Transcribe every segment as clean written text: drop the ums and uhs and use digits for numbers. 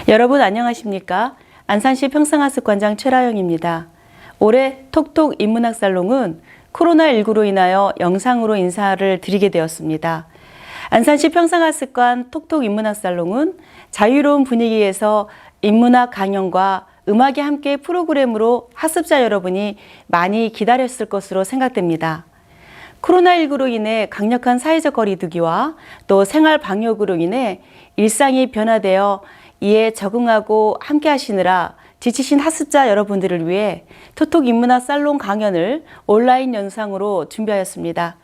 여러분 안녕하십니까? 안산시 평상학습관장 최라영입니다. 올해 톡톡 인문학 살롱은 코로나19로 인하여 영상으로 인사를 드리게 되었습니다. 안산시 평상학습관 톡톡 인문학 살롱은 자유로운 분위기에서 인문학 강연과 음악이 함께 프로그램으로 학습자 여러분이 많이 기다렸을 것으로 생각됩니다. 코로나19로 인해 강력한 사회적 거리두기와 또 생활 방역으로 인해 일상이 변화되어 이에 적응하고 함께 하시느라 지치신 학습자 여러분들을 위해 톡톡 인문학 살롱 강연을 온라인 영상으로 준비하였습니다.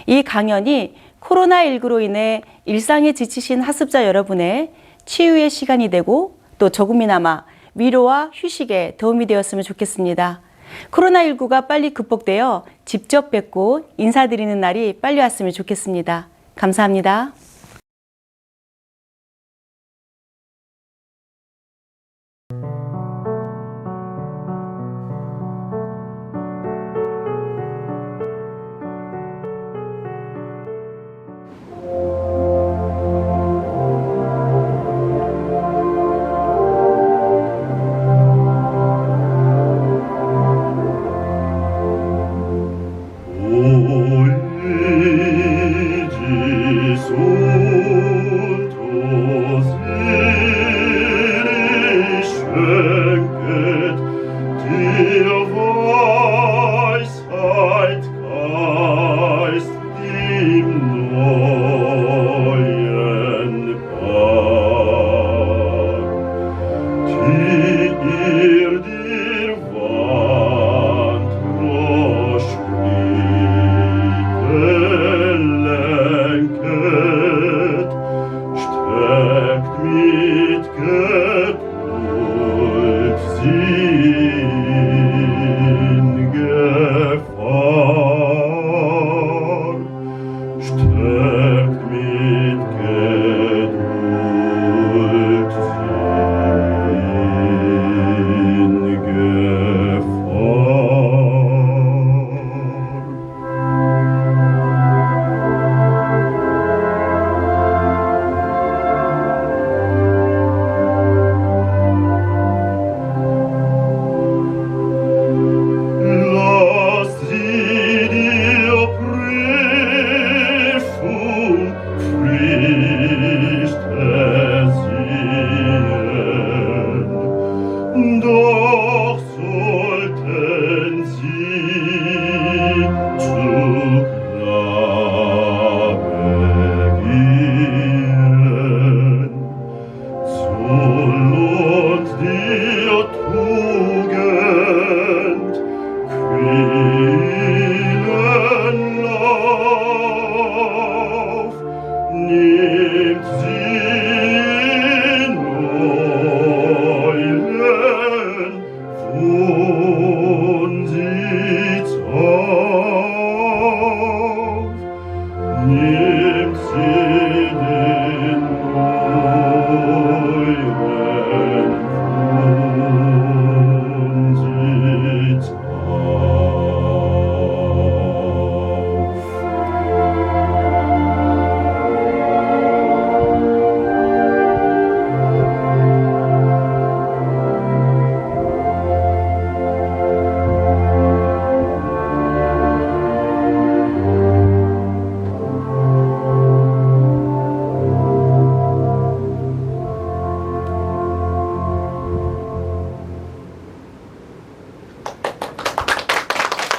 이 강연이 코로나19로 인해 일상에 지치신 학습자 여러분의 치유의 시간이 되고 또 조금이나마 위로와 휴식에 도움이 되었으면 좋겠습니다. 코로나19가 빨리 극복되어 직접 뵙고 인사드리는 날이 빨리 왔으면 좋겠습니다. 감사합니다.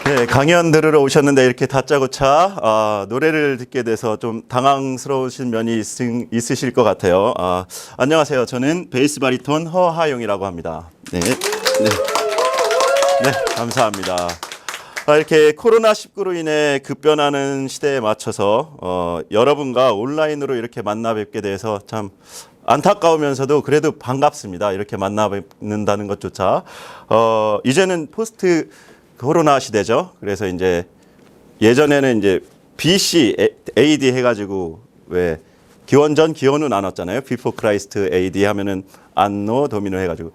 네, 강연 들으러 오셨는데 이렇게 다짜고짜 노래를 듣게 돼서 좀 당황스러우신 면이 있으실 것 같아요. 안녕하세요. 저는 베이스 바리톤 허하용이라고 합니다. 네, 감사합니다. 이렇게 코로나19로 인해 급변하는 시대에 맞춰서 여러분과 온라인으로 이렇게 만나 뵙게 돼서 참 안타까우면서도 그래도 반갑습니다. 이렇게 만나 뵙는다는 것조차. 이제는 포스트 코로나 시대죠. 그래서 이제 예전에는 이제 BC, AD 해가지고 왜 기원 전 기원 후 나눴잖아요. Before Christ, AD 하면은 안노, 도미노 해가지고.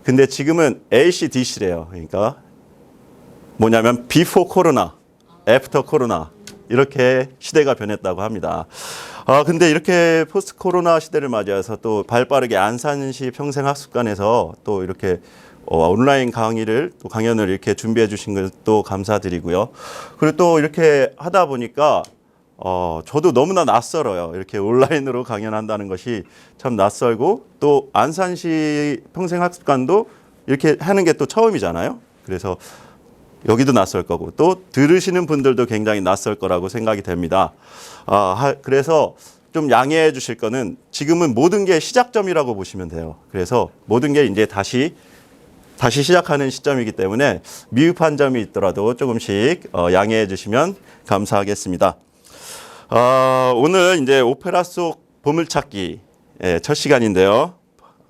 근데 지금은 ACDC래요. 그러니까 뭐냐면 Before 코로나, After 코로나 이렇게 시대가 변했다고 합니다. 근데 이렇게 포스트 코로나 시대를 맞이해서 또 발빠르게 안산시 평생학습관에서 또 이렇게 온라인 강의를 또 강연을 이렇게 준비해 주신 것도 감사드리고요. 그리고 또 이렇게 하다 보니까 저도 너무나 낯설어요. 이렇게 온라인으로 강연한다는 것이 참 낯설고 또 안산시 평생학습관도 이렇게 하는 게 또 처음이잖아요. 그래서 여기도 낯설 거고 또 들으시는 분들도 굉장히 낯설 거라고 생각이 됩니다. 그래서 좀 양해해 주실 거는 지금은 모든 게 시작점이라고 보시면 돼요. 그래서 모든 게 이제 다시 시작하는 시점이기 때문에 미흡한 점이 있더라도 조금씩 양해해 주시면 감사하겠습니다. 오늘 이제 오페라 속 보물찾기 첫 시간인데요.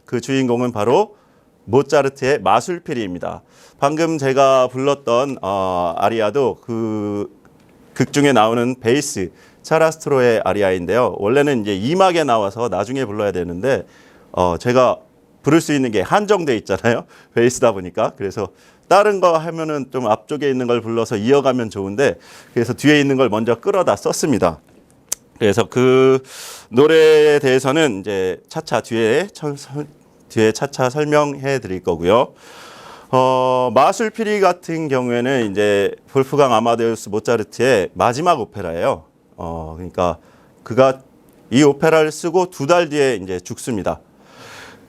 그 주인공은 바로 모차르트의 마술피리입니다. 방금 제가 불렀던 아리아도 그 극 중에 나오는 베이스 차라스트로의 아리아인데요. 원래는 이제 2막에 나와서 나중에 불러야 되는데 제가 부를 수 있는 게 한정돼 있잖아요. 베이스다 보니까. 그래서 다른 거 하면은 좀 앞쪽에 있는 걸 불러서 이어가면 좋은데 그래서 뒤에 있는 걸 먼저 끌어다 썼습니다. 그래서 그 노래에 대해서는 이제 차차 뒤에 차차 설명해 드릴 거고요. 마술피리 같은 경우에는 이제 볼프강 아마데우스 모차르트의 마지막 오페라예요. 그러니까 그가 이 오페라를 쓰고 2달 뒤에 이제 죽습니다.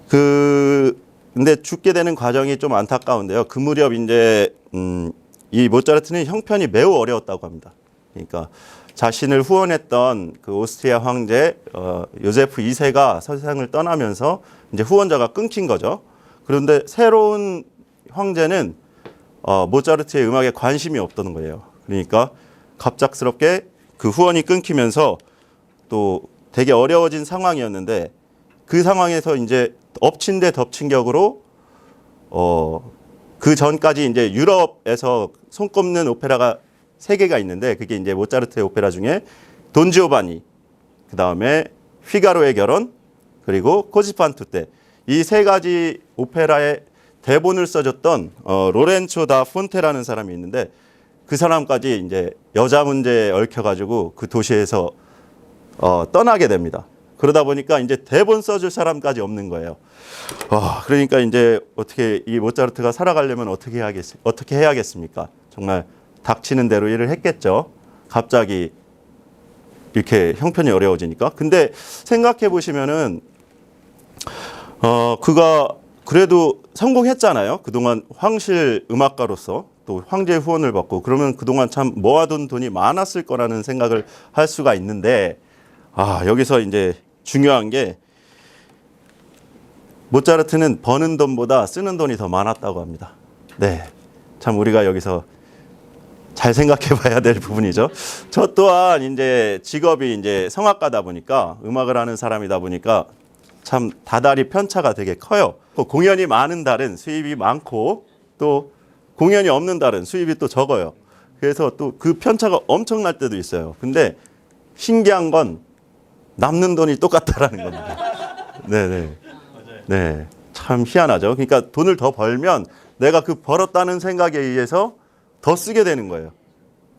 근데 죽게 되는 과정이 좀 안타까운데요. 그 무렵 이제 이 모차르트는 형편이 매우 어려웠다고 합니다. 그러니까 자신을 후원했던 그 오스트리아 황제 요제프 2세가 세상을 떠나면서 이제 후원자가 끊긴 거죠. 그런데 새로운 황제는 모차르트의 음악에 관심이 없던 거예요. 그러니까 갑작스럽게 그 후원이 끊기면서 또 되게 어려워진 상황이었는데 그 상황에서 이제 엎친 데 덮친 격으로 그 전까지 이제 유럽에서 손꼽는 오페라가 3개가 있는데 그게 이제 모차르트의 오페라 중에 돈지오바니, 그 다음에 피가로의 결혼, 그리고 코지판투 때 이 3가지 오페라의 대본을 써줬던 로렌초 다 폰테라는 사람이 있는데 그 사람까지 이제 여자 문제에 얽혀가지고 그 도시에서 떠나게 됩니다. 그러다 보니까 이제 대본 써줄 사람까지 없는 거예요. 그러니까 이제 어떻게 이 모차르트가 살아가려면 어떻게 해야겠습니까? 정말 닥치는 대로 일을 했겠죠. 갑자기 이렇게 형편이 어려워지니까. 근데 생각해 보시면은 그가 그래도 성공했잖아요. 그동안 황실 음악가로서 또 황제의 후원을 받고 그러면 그동안 참 모아둔 돈이 많았을 거라는 생각을 할 수가 있는데 여기서 이제 중요한 게 모차르트는 버는 돈보다 쓰는 돈이 더 많았다고 합니다. 네, 참 우리가 여기서 잘 생각해 봐야 될 부분이죠. 저 또한 이제 직업이 이제 성악가다 보니까 음악을 하는 사람이다 보니까 참 다달이 편차가 되게 커요. 공연이 많은 달은 수입이 많고 또 공연이 없는 달은 수입이 또 적어요. 그래서 또 그 편차가 엄청날 때도 있어요. 근데 신기한 건 남는 돈이 똑같다라는 겁니다. 네네. 네. 참 희한하죠. 그러니까 돈을 더 벌면 내가 그 벌었다는 생각에 의해서 더 쓰게 되는 거예요.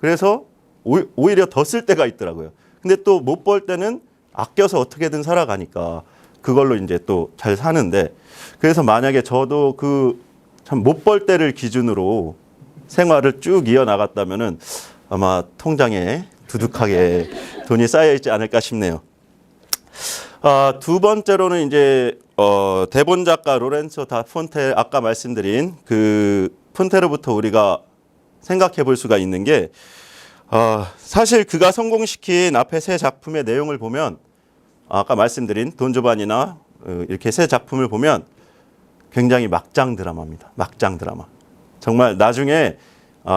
그래서 오히려 더 쓸 때가 있더라고요. 근데 또 못 벌 때는 아껴서 어떻게든 살아가니까 그걸로 이제 또 잘 사는데 그래서 만약에 저도 그 참 못 벌 때를 기준으로 생활을 쭉 이어나갔다면은 아마 통장에 두둑하게 돈이 쌓여 있지 않을까 싶네요. 두 번째로는 이제 대본 작가 로렌초 다 폰테 아까 말씀드린 그 폰테로부터 우리가 생각해 볼 수가 있는 게 사실 그가 성공시킨 앞에 3 작품의 내용을 보면 아까 말씀드린 돈조반이나 이렇게 3 작품을 보면 굉장히 막장 드라마입니다. 막장 드라마. 정말 나중에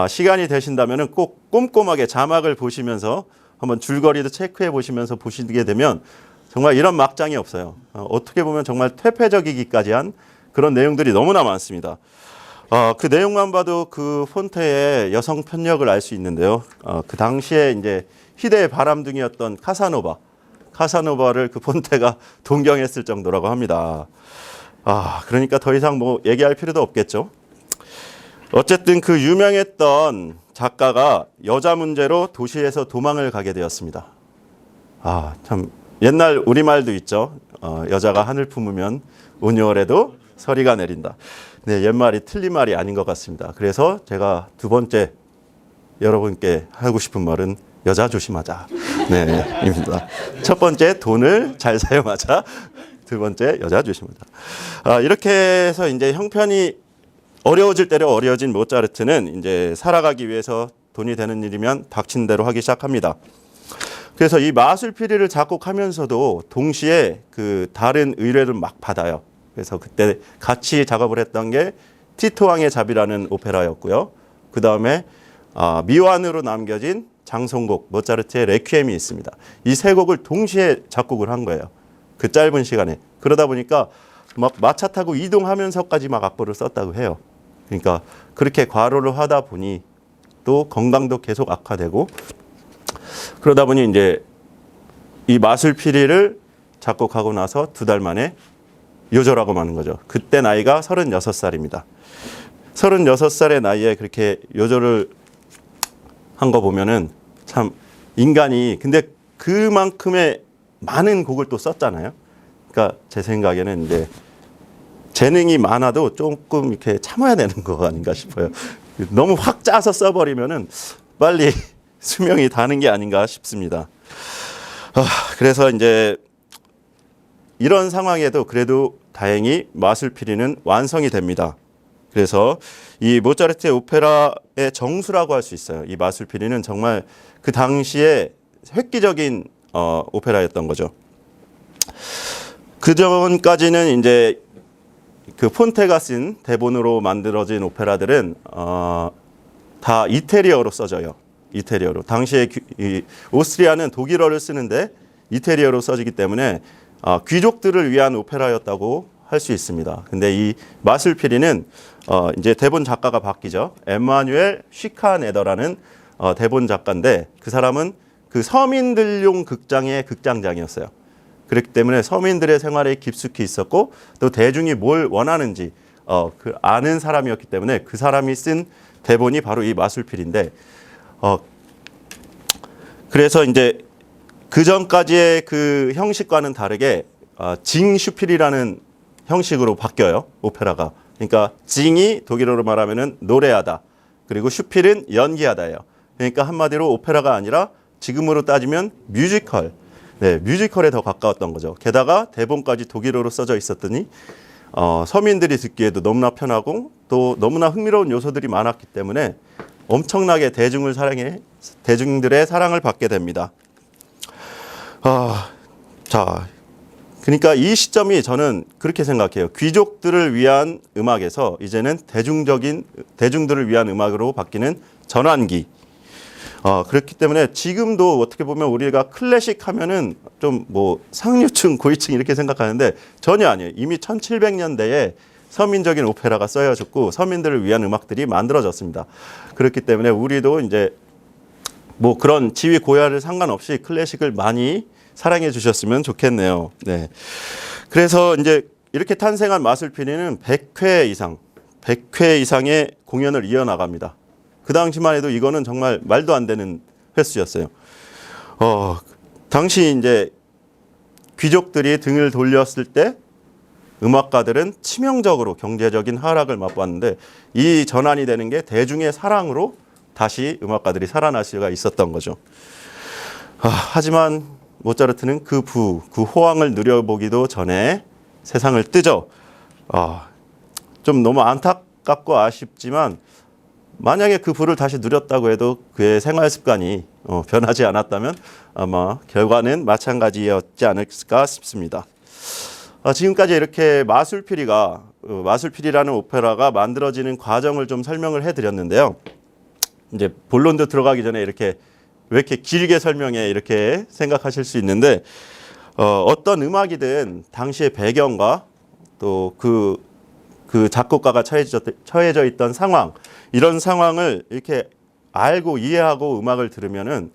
시간이 되신다면 꼭 꼼꼼하게 자막을 보시면서 한번 줄거리도 체크해 보시면서 보시게 되면 정말 이런 막장이 없어요. 어떻게 보면 정말 퇴폐적이기까지 한 그런 내용들이 너무나 많습니다. 그 내용만 봐도 그 폰트의 여성 편력을 알 수 있는데요. 그 당시에 이제 희대의 바람둥이였던 카사노바를 그 폰테가 동경했을 정도라고 합니다. 그러니까 더 이상 뭐 얘기할 필요도 없겠죠. 어쨌든 그 유명했던 작가가 여자 문제로 도시에서 도망을 가게 되었습니다. 참 옛날 우리말도 있죠. 여자가 하늘 품으면 온 6월에도 서리가 내린다. 네, 옛말이 틀린 말이 아닌 것 같습니다. 그래서 제가 두 번째 여러분께 하고 싶은 말은 여자 조심하자. 네, 입니다. 첫 번째 돈을 잘 사용하자. 두 번째 여자 조심하자. 이렇게 해서 이제 형편이 어려워질 대로 어려워진 모차르트는 이제 살아가기 위해서 돈이 되는 일이면 닥친 대로 하기 시작합니다. 그래서 이 마술피리를 작곡하면서도 동시에 그 다른 의뢰를 막 받아요. 그래서 그때 같이 작업을 했던 게 티토 왕의 자비라는 오페라였고요. 그 다음에 미완으로 남겨진 장송곡 모차르트의 레퀴엠이 있습니다. 이 세 곡을 동시에 작곡을 한 거예요. 그 짧은 시간에. 그러다 보니까 막 마차 타고 이동하면서까지 막 악보를 썼다고 해요. 그러니까 그렇게 과로를 하다 보니 또 건강도 계속 악화되고 그러다 보니 이제 이 마술피리를 작곡하고 나서 2달 만에 요절하고 마는 거죠. 그때 나이가 36살입니다. 36살의 나이에 그렇게 요절을 한 거 보면은 참 인간이 근데 그만큼의 많은 곡을 또 썼잖아요. 그러니까 제 생각에는 이제 재능이 많아도 조금 이렇게 참아야 되는 거 아닌가 싶어요. 너무 확 짜서 써버리면은 빨리 수명이 다는 게 아닌가 싶습니다. 그래서 이제 이런 상황에도 그래도 다행히 마술피리는 완성이 됩니다. 그래서 이 모차르트의 오페라의 정수라고 할 수 있어요. 이 마술피리는 정말 그 당시에 획기적인 오페라였던 거죠. 그 전까지는 이제 그 폰테가 쓴 대본으로 만들어진 오페라들은 다 이태리어로 써져요. 이태리어로. 당시에 이 오스트리아는 독일어를 쓰는데 이태리어로 써지기 때문에 귀족들을 위한 오페라였다고 할 수 있습니다. 근데 이 마술피리는 이제 대본 작가가 바뀌죠. 에마뉴엘 쉬카네더라는 대본 작가인데 그 사람은 그 서민들용 극장의 극장장이었어요. 그렇기 때문에 서민들의 생활에 깊숙이 있었고 또 대중이 뭘 원하는지 그 아는 사람이었기 때문에 그 사람이 쓴 대본이 바로 이 마술피리인데 그래서 이제 그 전까지의 그 형식과는 다르게 징슈필이라는 형식으로 바뀌어요. 오페라가. 그러니까 징이 독일어로 말하면은 노래하다. 그리고 슈필은 연기하다예요. 그러니까 한마디로 오페라가 아니라 지금으로 따지면 뮤지컬. 네, 뮤지컬에 더 가까웠던 거죠. 게다가 대본까지 독일어로 써져 있었더니 서민들이 듣기에도 너무나 편하고 또 너무나 흥미로운 요소들이 많았기 때문에 엄청나게 대중들의 사랑을 받게 됩니다. 자, 그러니까 이 시점이 저는 그렇게 생각해요. 귀족들을 위한 음악에서 이제는 대중들을 위한 음악으로 바뀌는 전환기. 그렇기 때문에 지금도 어떻게 보면 우리가 클래식 하면은 좀 뭐 상류층, 고위층 이렇게 생각하는데 전혀 아니에요. 이미 1700년대에 서민적인 오페라가 써여졌고 서민들을 위한 음악들이 만들어졌습니다. 그렇기 때문에 우리도 이제 뭐 그런 지위 고하를 상관없이 클래식을 많이 사랑해 주셨으면 좋겠네요. 네. 그래서 이제 이렇게 탄생한 마술피리는 100회 이상의 공연을 이어나갑니다. 그 당시만 해도 이거는 정말 말도 안 되는 횟수였어요. 당시 이제 귀족들이 등을 돌렸을 때 음악가들은 치명적으로 경제적인 하락을 맛봤는데 이 전환이 되는 게 대중의 사랑으로 다시 음악가들이 살아날 수가 있었던 거죠. 하지만 모차르트는 그 호황을 누려보기도 전에 세상을 뜨죠. 좀 너무 안타깝고 아쉽지만 만약에 그 부를 다시 누렸다고 해도 그의 생활 습관이 변하지 않았다면 아마 결과는 마찬가지였지 않을까 싶습니다. 지금까지 이렇게 마술피리라는 오페라가 만들어지는 과정을 좀 설명을 해드렸는데요. 이제 본론도 들어가기 전에 이렇게 왜 이렇게 길게 설명해 이렇게 생각하실 수 있는데 어떤 음악이든 당시의 배경과 또 그 작곡가가 처해져 있던 상황, 이런 상황을 이렇게 알고 이해하고 음악을 들으면은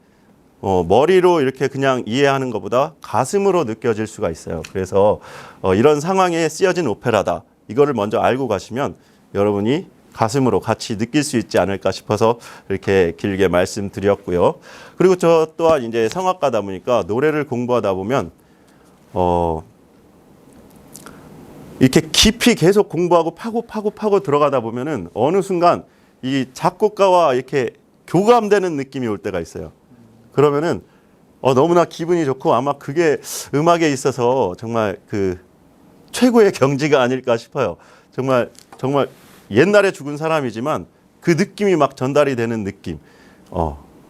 머리로 이렇게 그냥 이해하는 것보다 가슴으로 느껴질 수가 있어요. 그래서 이런 상황에 쓰여진 오페라다. 이거를 먼저 알고 가시면 여러분이 가슴으로 같이 느낄 수 있지 않을까 싶어서 이렇게 길게 말씀드렸고요. 그리고 저 또한 이제 성악가다 보니까 노래를 공부하다 보면 이렇게 깊이 계속 공부하고 파고 들어가다 보면은 어느 순간 이 작곡가와 이렇게 교감되는 느낌이 올 때가 있어요. 그러면은 너무나 기분이 좋고 아마 그게 음악에 있어서 정말 그 최고의 경지가 아닐까 싶어요. 정말 옛날에 죽은 사람이지만 그 느낌이 막 전달이 되는 느낌.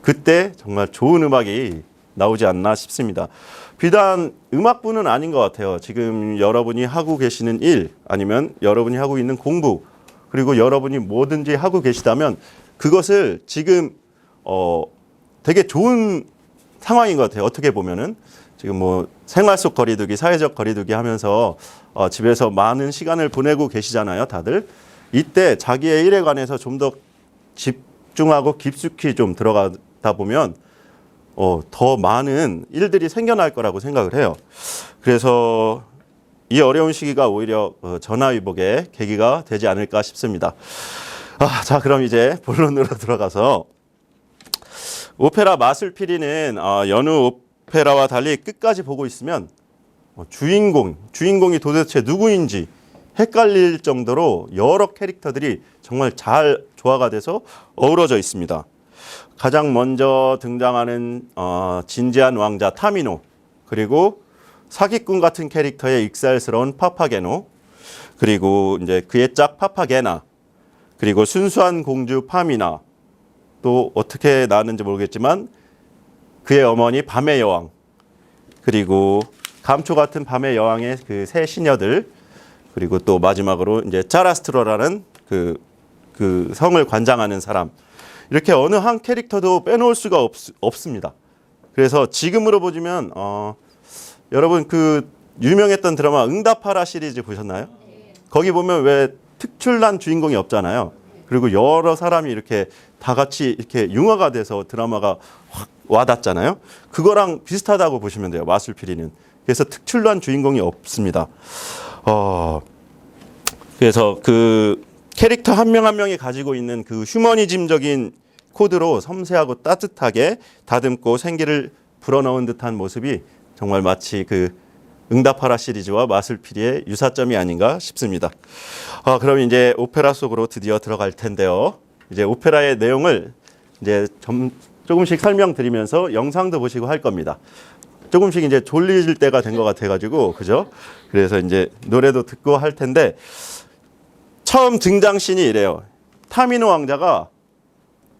그때 정말 좋은 음악이 나오지 않나 싶습니다. 비단 음악뿐은 아닌 것 같아요. 지금 여러분이 하고 계시는 일, 아니면 여러분이 하고 있는 공부, 그리고 여러분이 뭐든지 하고 계시다면 그것을 지금 되게 좋은 상황인 것 같아요. 어떻게 보면은 지금 뭐 생활 속 거리두기, 사회적 거리두기 하면서 집에서 많은 시간을 보내고 계시잖아요, 다들. 이때 자기의 일에 관해서 좀 더 집중하고 깊숙이 좀 들어가다 보면 더 많은 일들이 생겨날 거라고 생각을 해요. 그래서 이 어려운 시기가 오히려 전화위복의 계기가 되지 않을까 싶습니다. 자, 그럼 이제 본론으로 들어가서 오페라 마술피리는 여느 오페라와 달리 끝까지 보고 있으면 주인공이 도대체 누구인지 헷갈릴 정도로 여러 캐릭터들이 정말 잘 조화가 돼서 어우러져 있습니다. 가장 먼저 등장하는 진지한 왕자 타미노, 그리고 사기꾼 같은 캐릭터의 익살스러운 파파게노, 그리고 이제 그의 짝 파파게나, 그리고 순수한 공주 파미나, 또 어떻게 나왔는지 모르겠지만 그의 어머니 밤의 여왕, 그리고 감초 같은 밤의 여왕의 그 세 시녀들, 그리고 또 마지막으로 이제 짜라스트로라는 그 성을 관장하는 사람. 이렇게 어느 한 캐릭터도 빼놓을 수가 없습니다. 그래서 지금으로 보시면 여러분 그 유명했던 드라마 응답하라 시리즈 보셨나요? 거기 보면 왜 특출난 주인공이 없잖아요. 그리고 여러 사람이 이렇게 다 같이 이렇게 융화가 돼서 드라마가 확 와닿잖아요. 그거랑 비슷하다고 보시면 돼요, 마술피리는. 그래서 특출난 주인공이 없습니다. 그래서 그 캐릭터 한 명 한 명이 가지고 있는 그 휴머니즘적인 코드로 섬세하고 따뜻하게 다듬고 생기를 불어넣은 듯한 모습이 정말 마치 그 응답하라 시리즈와 마술피리의 유사점이 아닌가 싶습니다. 그럼 이제 오페라 속으로 드디어 들어갈 텐데요. 이제 오페라의 내용을 이제 조금씩 설명드리면서 영상도 보시고 할 겁니다. 조금씩 이제 졸릴 때가 된 것 같아가지고, 그죠? 그래서 이제 노래도 듣고 할 텐데, 처음 등장씬이 이래요. 타미노 왕자가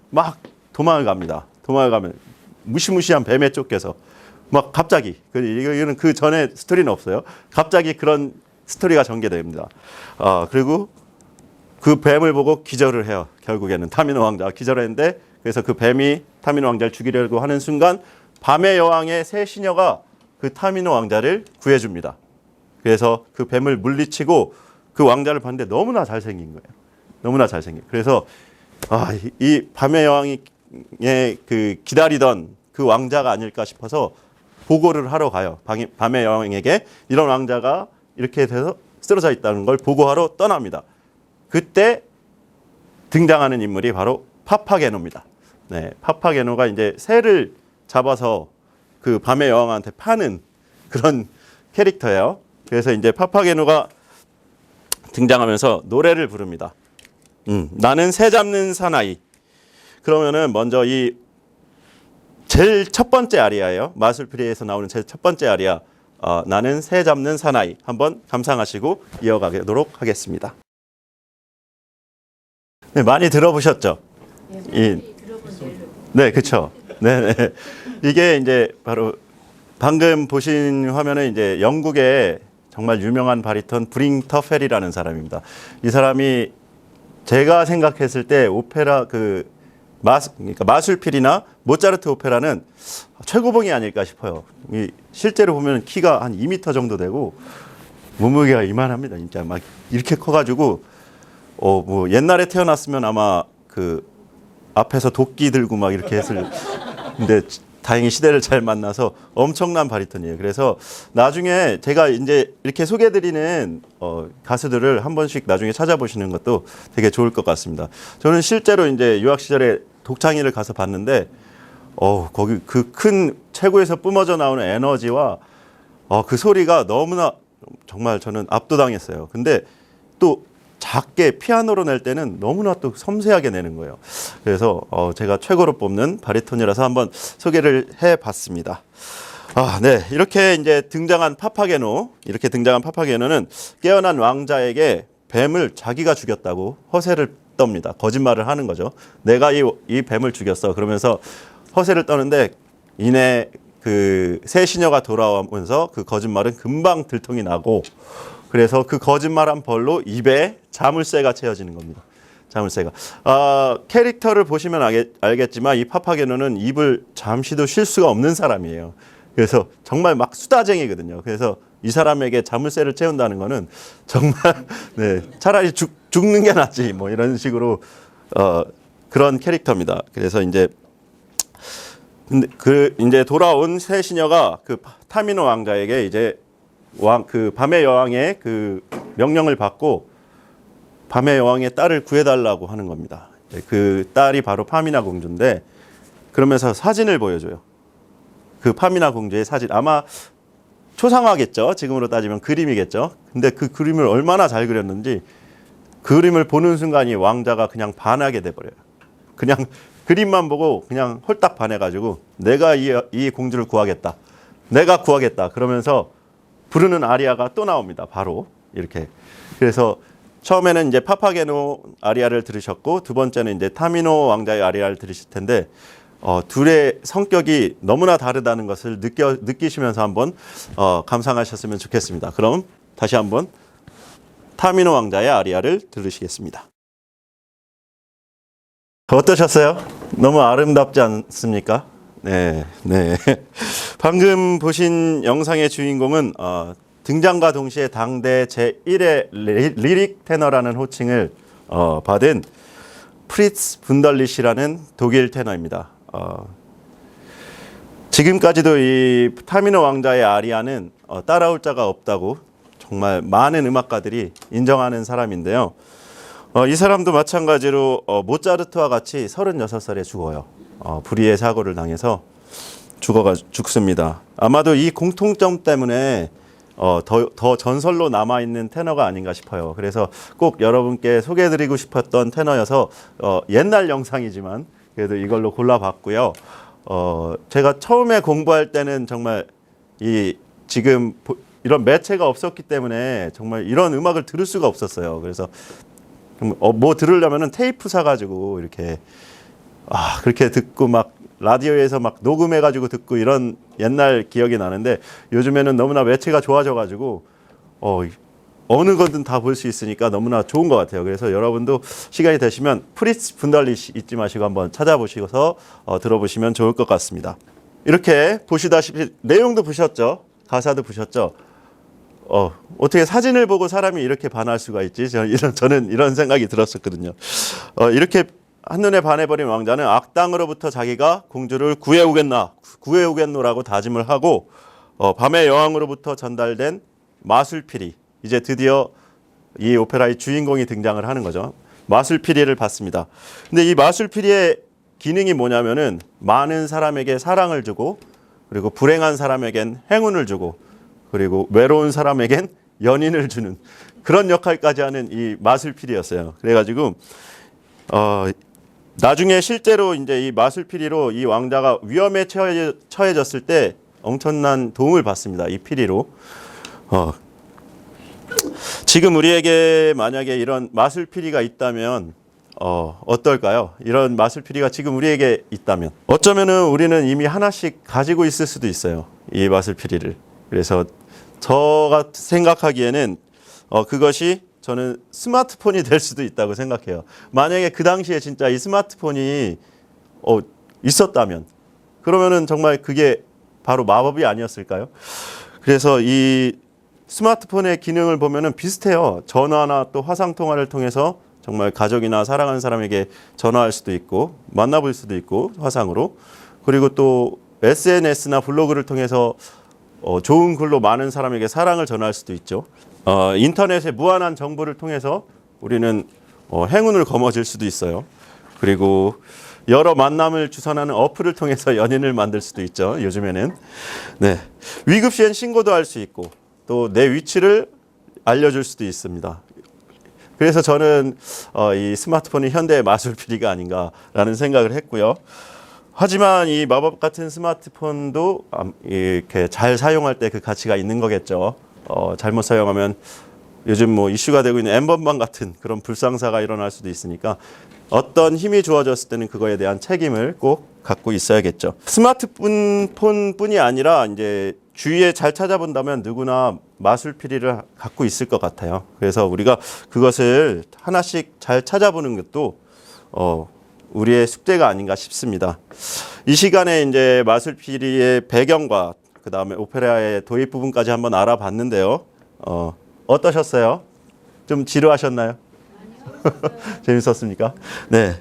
막 도망을 갑니다. 도망을 가면 무시무시한 뱀에 쫓겨서 막 갑자기, 이거는 그 전에 스토리는 없어요. 갑자기 그런 스토리가 전개됩니다. 그리고 그 뱀을 보고 기절을 해요. 결국에는 타미노 왕자가 기절을 했는데, 그래서 그 뱀이 타미노 왕자를 죽이려고 하는 순간 밤의 여왕의 세 시녀가 그 타미노 왕자를 구해줍니다. 그래서 그 뱀을 물리치고 그 왕자를 봤는데 너무나 잘생긴 거예요. 너무나 잘생긴. 그래서 이 밤의 여왕이 그 기다리던 그 왕자가 아닐까 싶어서 보고를 하러 가요. 밤의 여왕에게 이런 왕자가 이렇게 돼서 쓰러져 있다는 걸 보고하러 떠납니다. 그때 등장하는 인물이 바로 파파게노입니다. 네, 파파게노가 이제 새를 잡아서 그 밤의 여왕한테 파는 그런 캐릭터예요. 그래서 이제 파파게노가 등장하면서 노래를 부릅니다. 나는 새 잡는 사나이. 그러면은 먼저 이 제일 첫 번째 아리아예요. 마술피리에서 나오는 제일 첫 번째 아리아. 나는 새 잡는 사나이. 한번 감상하시고 이어가도록 하겠습니다. 네, 많이 들어보셨죠? 네, 그렇죠. 네, 네. 이게 이제 바로 방금 보신 화면에 이제 영국의 정말 유명한 바리톤 브링 터펠이라는 사람입니다. 이 사람이 제가 생각했을 때 오페라 그 그러니까 마술필이나 모차르트 오페라는 최고봉이 아닐까 싶어요. 실제로 보면 키가 한 2m 정도 되고 몸무게가 이만합니다. 진짜 막 이렇게 커가지고 뭐 옛날에 태어났으면 아마 그 앞에서 도끼 들고 막 이렇게 했을. 근데 다행히 시대를 잘 만나서 엄청난 바리톤이에요. 그래서 나중에 제가 이제 이렇게 소개해드리는 가수들을 한 번씩 나중에 찾아보시는 것도 되게 좋을 것 같습니다. 저는 실제로 이제 유학 시절에 독창회를 가서 봤는데, 거기 그 큰 최고에서 뿜어져 나오는 에너지와 그 소리가 너무나 정말 저는 압도당했어요. 근데 또 작게 피아노로 낼 때는 너무나 또 섬세하게 내는 거예요. 그래서 제가 최고로 뽑는 바리톤이라서 한번 소개를 해봤습니다. 네. 이렇게 이제 등장한 파파게노는 깨어난 왕자에게 뱀을 자기가 죽였다고 허세를 떱니다. 거짓말을 하는 거죠. 내가 이 뱀을 죽였어. 그러면서 허세를 떠는데 이내 그 새 시녀가 돌아오면서 그 거짓말은 금방 들통이 나고, 그래서 그 거짓말한 벌로 입에 자물쇠가 채워지는 겁니다. 자물쇠가. 캐릭터를 보시면 알겠지만 이 파파게노는 입을 잠시도 쉴 수가 없는 사람이에요. 그래서 정말 막 수다쟁이거든요. 그래서 이 사람에게 자물쇠를 채운다는 거는 정말 네, 차라리 죽는 게 낫지 뭐 이런 식으로 그런 캐릭터입니다. 그래서 이제 이제 돌아온 새 시녀가 그 타미노 왕자에게 이제 그 밤의 여왕의 그 명령을 받고 밤의 여왕의 딸을 구해달라고 하는 겁니다. 그 딸이 바로 파미나 공주인데, 그러면서 사진을 보여줘요. 그 파미나 공주의 사진. 아마 초상화겠죠. 지금으로 따지면 그림이겠죠. 근데 그 그림을 얼마나 잘 그렸는지, 그 그림을 보는 순간 이 왕자가 그냥 반하게 돼버려요. 그냥 그림만 보고 그냥 홀딱 반해가지고 내가 이 공주를 구하겠다. 내가 구하겠다. 그러면서 부르는 아리아가 또 나옵니다. 바로 이렇게. 그래서 처음에는 이제 파파게노 아리아를 들으셨고, 두 번째는 이제 타미노 왕자의 아리아를 들으실 텐데, 둘의 성격이 너무나 다르다는 것을 느끼시면서 한번 감상하셨으면 좋겠습니다. 그럼 다시 한번 타미노 왕자의 아리아를 들으시겠습니다. 어떠셨어요? 너무 아름답지 않습니까? 네, 네. 방금 보신 영상의 주인공은 등장과 동시에 당대 제1의 리릭 테너라는 호칭을 받은 프리츠 분덜리시라는 독일 테너입니다. 지금까지도 이 타미노 왕자의 아리아는 따라올 자가 없다고 정말 많은 음악가들이 인정하는 사람인데요. 이 사람도 마찬가지로 모차르트와 같이 36살에 죽어요. 불의의 사고를 당해서 죽습니다. 아마도 이 공통점 때문에 더 전설로 남아있는 테너가 아닌가 싶어요. 그래서 꼭 여러분께 소개해드리고 싶었던 테너여서 옛날 영상이지만 그래도 이걸로 골라봤고요. 제가 처음에 공부할 때는 정말 지금 이런 매체가 없었기 때문에 정말 이런 음악을 들을 수가 없었어요. 그래서 뭐 들으려면은 테이프 사가지고 이렇게 그렇게 듣고 막 라디오에서 막 녹음해가지고 듣고 이런 옛날 기억이 나는데, 요즘에는 너무나 매체가 좋아져가지고 어느 거든 다 볼 수 있으니까 너무나 좋은 것 같아요. 그래서 여러분도 시간이 되시면 프리츠 분달리시 잊지 마시고 한번 찾아보셔서 들어보시면 좋을 것 같습니다. 이렇게 보시다시피 내용도 보셨죠? 가사도 보셨죠? 어떻게 사진을 보고 사람이 이렇게 반할 수가 있지? 저는 이런 생각이 들었었거든요. 이렇게 한눈에 반해버린 왕자는 악당으로부터 자기가 공주를 구해오겠노라고 다짐을 하고, 밤의 여왕으로부터 전달된 마술피리, 이제 드디어 이 오페라의 주인공이 등장을 하는 거죠. 마술피리를 받습니다. 근데 이 마술피리의 기능이 뭐냐면은 많은 사람에게 사랑을 주고, 그리고 불행한 사람에겐 행운을 주고, 그리고 외로운 사람에겐 연인을 주는 그런 역할까지 하는 이 마술피리였어요. 그래가지고 나중에 실제로 이제 이 마술피리로 이 왕자가 위험에 처해졌을 때 엄청난 도움을 받습니다. 이 피리로. 지금 우리에게 만약에 이런 마술피리가 있다면 어떨까요? 이런 마술피리가 지금 우리에게 있다면 어쩌면은 우리는 이미 하나씩 가지고 있을 수도 있어요. 이 마술피리를. 그래서 제가 생각하기에는 그것이 저는 스마트폰이 될 수도 있다고 생각해요. 만약에 그 당시에 진짜 이 스마트폰이 있었다면 그러면은 정말 그게 바로 마법이 아니었을까요? 그래서 이 스마트폰의 기능을 보면은 비슷해요. 전화나 또 화상 통화를 통해서 정말 가족이나 사랑하는 사람에게 전화할 수도 있고 만나볼 수도 있고 화상으로, 그리고 또 SNS나 블로그를 통해서 좋은 글로 많은 사람에게 사랑을 전할 수도 있죠. 인터넷의 무한한 정보를 통해서 우리는 행운을 거머쥘 수도 있어요. 그리고 여러 만남을 주선하는 어플을 통해서 연인을 만들 수도 있죠. 요즘에는. 네. 위급 시엔 신고도 할 수 있고 또 내 위치를 알려줄 수도 있습니다. 그래서 저는 이 스마트폰이 현대의 마술피리가 아닌가라는 생각을 했고요. 하지만 이 마법 같은 스마트폰도 이렇게 잘 사용할 때 그 가치가 있는 거겠죠. 잘못 사용하면 요즘 뭐 이슈가 되고 있는 N번방 같은 그런 불상사가 일어날 수도 있으니까 어떤 힘이 주어졌을 때는 그거에 대한 책임을 꼭 갖고 있어야겠죠. 스마트폰뿐이 아니라 이제 주위에 잘 찾아본다면 누구나 마술피리를 갖고 있을 것 같아요. 그래서 우리가 그것을 하나씩 잘 찾아보는 것도 우리의 숙제가 아닌가 싶습니다. 이 시간에 이제 마술피리의 배경과 그 다음에 오페라의 도입 부분까지 한번 알아봤는데요. 어떠셨어요? 좀 지루하셨나요? 재밌었습니까? 네.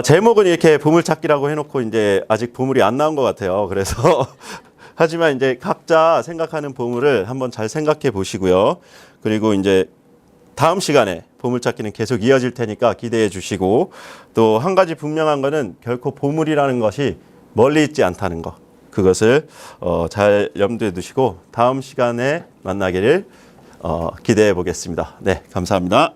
제목은 이렇게 보물찾기라고 해놓고 이제 아직 보물이 안 나온 것 같아요. 그래서 하지만 이제 각자 생각하는 보물을 한번 잘 생각해 보시고요. 그리고 이제 다음 시간에 보물찾기는 계속 이어질 테니까 기대해 주시고, 또 한 가지 분명한 거는 결코 보물이라는 것이 멀리 있지 않다는 거, 그것을 잘 염두에 두시고 다음 시간에 만나기를 기대해 보겠습니다. 네, 감사합니다.